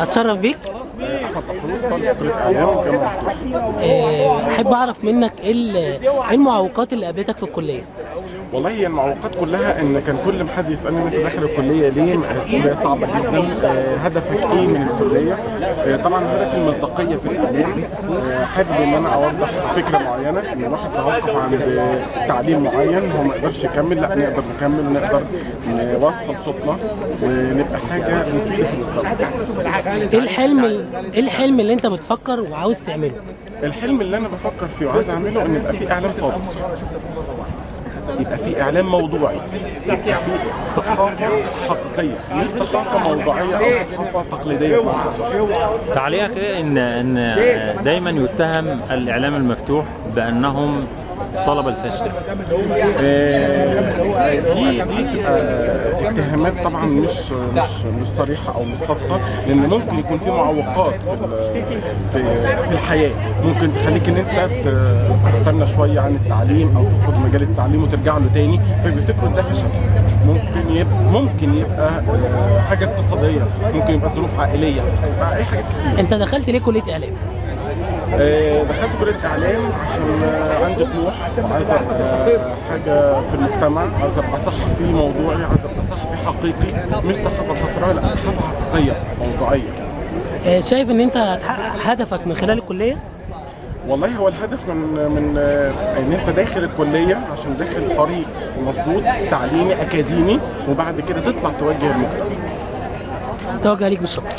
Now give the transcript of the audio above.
اتشرف بيك. احمد محروس، طالب كليه اعلام والجامعه المفتوحه. احب اعرف منك ايه المعوقات اللي قابلتك في الكليه؟ والله هي المعوقات كلها ان كان كل ما حد يسالني انت داخل الكليه ليه؟ الكليه صعبه جدا، هدفك ايه من الكليه؟ طبعا هدفي المصداقيه في الاعلام. حابب ان انا اوضح فكره معينه، ان الواحد توقف عند تعليم معين هو ما يقدرش يكمل، لا نقدر نكمل ونقدر نوصل صوتنا ونبقى حاجه مفيده في المجتمع. ايه الحلم اللي انت بتفكر وعاوز تعمله؟ الحلم اللي انا بفكر فيه وعايز اعمله ان يبقى في اعلام صادق، يبقى في اعلام موضوعي، يبقى في ثقافه حقيقيه، مش ثقافه موضوعيه او ثقافه تقليديه. تعليقك ايه ان دايما يتهم الاعلام المفتوح بانهم طلب الفشل؟ دي تبقى اتهامات طبعا مش صريحه او مش صادقه، لان ممكن يكون في معوقات في الحياه ممكن تخليك ان انت تستنى شويه عن التعليم او تخرج مجال التعليم وترجع له تاني، فبيفتكروا ده فشل. ممكن يبقى حاجه اقتصاديه، ممكن يبقى ظروف عائليه، يبقى اي حاجات كتير. انت دخلت ليه كليه اعلام؟ دخلت كلية إعلام عشان عندي طموح، عايز أبقى حاجة في المجتمع، عايز أبقى صحفي موضوعي، عايز أبقى صحفي حقيقي، مش صحافة صفراء، لا صحافة حقيقية موضوعية. شايف إن أنت هتحقق هدفك من خلال الكلية؟ والله هو الهدف من إن أنت داخل الكلية عشان داخل طريق مظبوط تعليمي أكاديمي، وبعد كده تطلع توجه المجتمع. توجه ليك بالشكر.